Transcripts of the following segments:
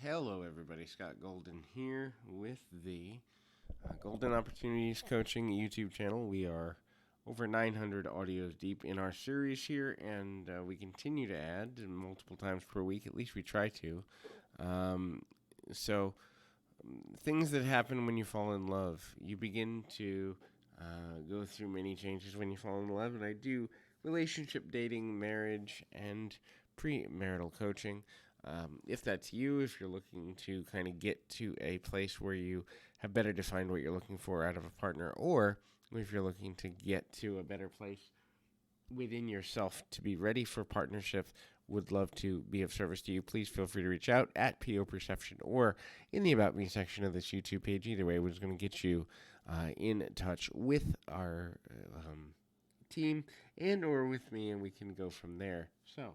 Hello, everybody. Scott Golden here with the Golden Opportunities Coaching YouTube channel. We are over 900 audios deep in our series here, and we continue to add multiple times per week. At least we try to. Um, so, things that happen when you fall in love. You begin to go through many changes when you fall in love, and I do relationship, dating, marriage, and premarital coaching. If that's you, if you're looking to kind of get to a place where you have better defined what you're looking for out of a partner, or if you're looking to get to a better place within yourself to be ready for partnership, would love to be of service to you. Please feel free to reach out at PO Perception or in the About Me section of this YouTube page. Either way, we're just going to get you in touch with our team and or with me, and we can go from there. So,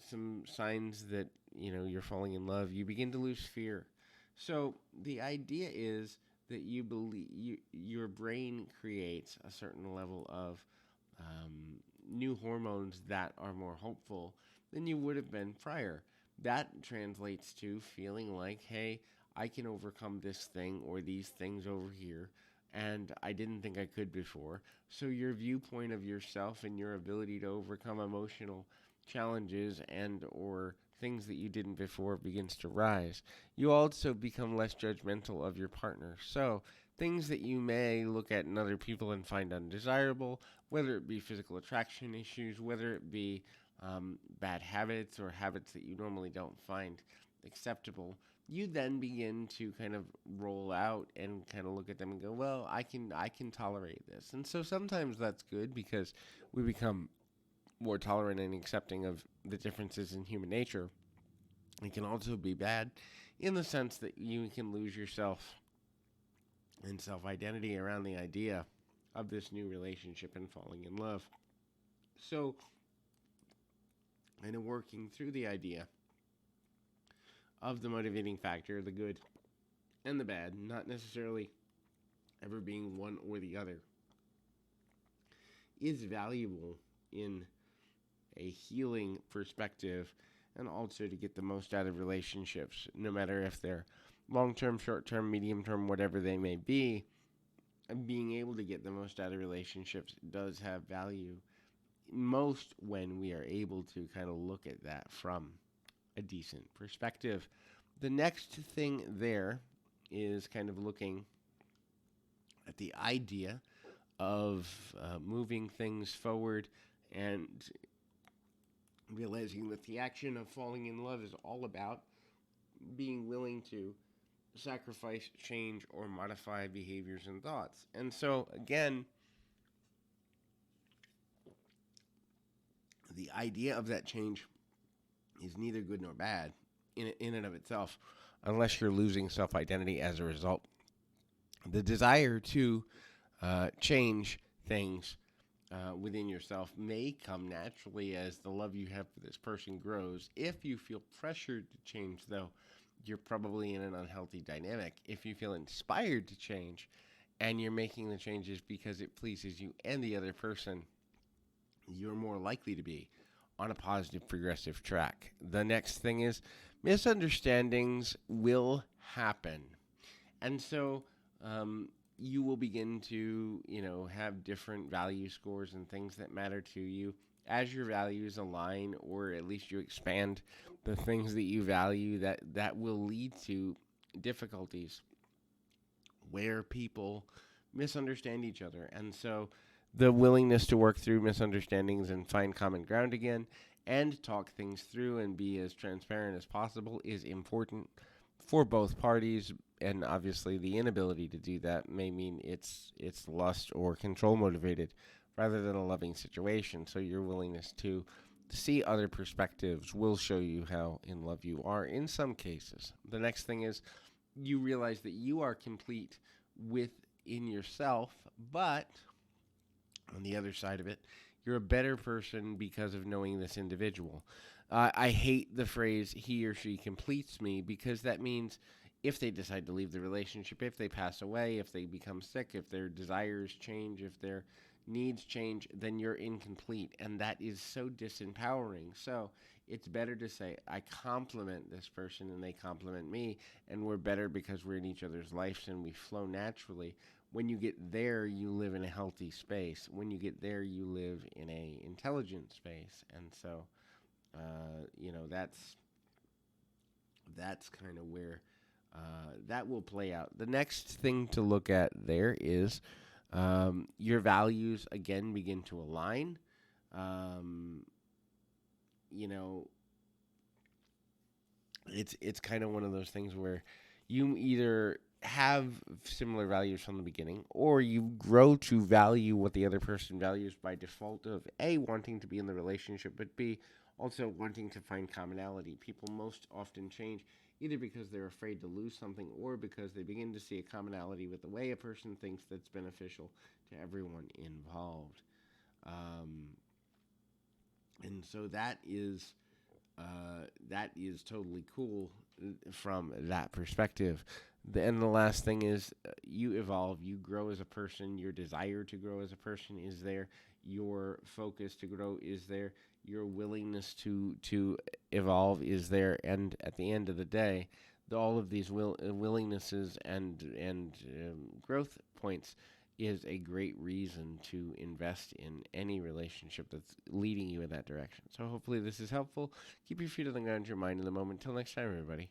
some signs that you're falling in love. You begin to lose fear. So the idea is that you believe your brain creates a certain level of new hormones that are more hopeful than you would have been prior. That translates to feeling like, hey, I can overcome this thing or these things over here, and I didn't think I could before. So your viewpoint of yourself and your ability to overcome emotional challenges and or things that you didn't before begins to rise. You also become less judgmental of your partner. So things that you may look at in other people and find undesirable, whether it be physical attraction issues, whether it be bad habits or habits that you normally don't find acceptable, you then begin to kind of roll out and kind of look at them and go, well, I can tolerate this. And so sometimes that's good because we become more tolerant and accepting of the differences in human nature. It can also be bad in the sense that you can lose yourself and self-identity around the idea of this new relationship and falling in love. So, kind of working through the idea of the motivating factor, the good and the bad, not necessarily ever being one or the other, is valuable in a healing perspective and also to get the most out of relationships, no matter if they're long-term, short-term, medium-term, whatever they may be. Being able to get the most out of relationships does have value, most when we are able to kind of look at that from a decent perspective. The next thing there is kind of looking at the idea of moving things forward and realizing that the action of falling in love is all about being willing to sacrifice, change, or modify behaviors and thoughts. And so, again, the idea of that change is neither good nor bad in and of itself, unless you're losing self-identity as a result. The desire to change things within yourself may come naturally as the love you have for this person grows. If you feel pressured to change, though, you're probably in an unhealthy dynamic. If you feel inspired to change and you're making the changes because it pleases you and the other person, you're more likely to be on a positive, progressive track. The next thing is misunderstandings will happen. And so you will begin to, have different value scores and things that matter to you as your values align, or at least you expand the things that you value. That will lead to difficulties where people misunderstand each other. And so the willingness to work through misunderstandings and find common ground again and talk things through and be as transparent as possible is important for both parties. And obviously the inability to do that may mean it's lust or control motivated rather than a loving situation. So your willingness to see other perspectives will show you how in love you are in some cases. The next thing is you realize that you are complete within yourself, but on the other side of it, you're a better person because of knowing this individual. I hate the phrase, he or she completes me, because that means if they decide to leave the relationship, if they pass away, if they become sick, if their desires change, if their needs change, then you're incomplete. And that is so disempowering. So It's better to say, I compliment this person and they compliment me, and we're better because we're in each other's lives and we flow naturally. When you get there, you live in a healthy space. When you get there, you live in a intelligent space. And so, that's kind of where that will play out. The next thing to look at there is your values again begin to align. Um, you know, it's kind of one of those things where you either have similar values from the beginning, or you grow to value what the other person values by default of A, wanting to be in the relationship, but B, also wanting to find commonality. People most often change either because they're afraid to lose something, or because they begin to see a commonality with the way a person thinks that's beneficial to everyone involved. Um, and so that is totally cool from that perspective. And the last thing is you evolve, you grow as a person, your desire to grow as a person is there, your focus to grow is there, your willingness to evolve is there, and at the end of the day, all of these willingnesses and growth points is a great reason to invest in any relationship that's leading you in that direction. So hopefully this is helpful. Keep your feet on the ground, your mind in the moment. Until next time, everybody.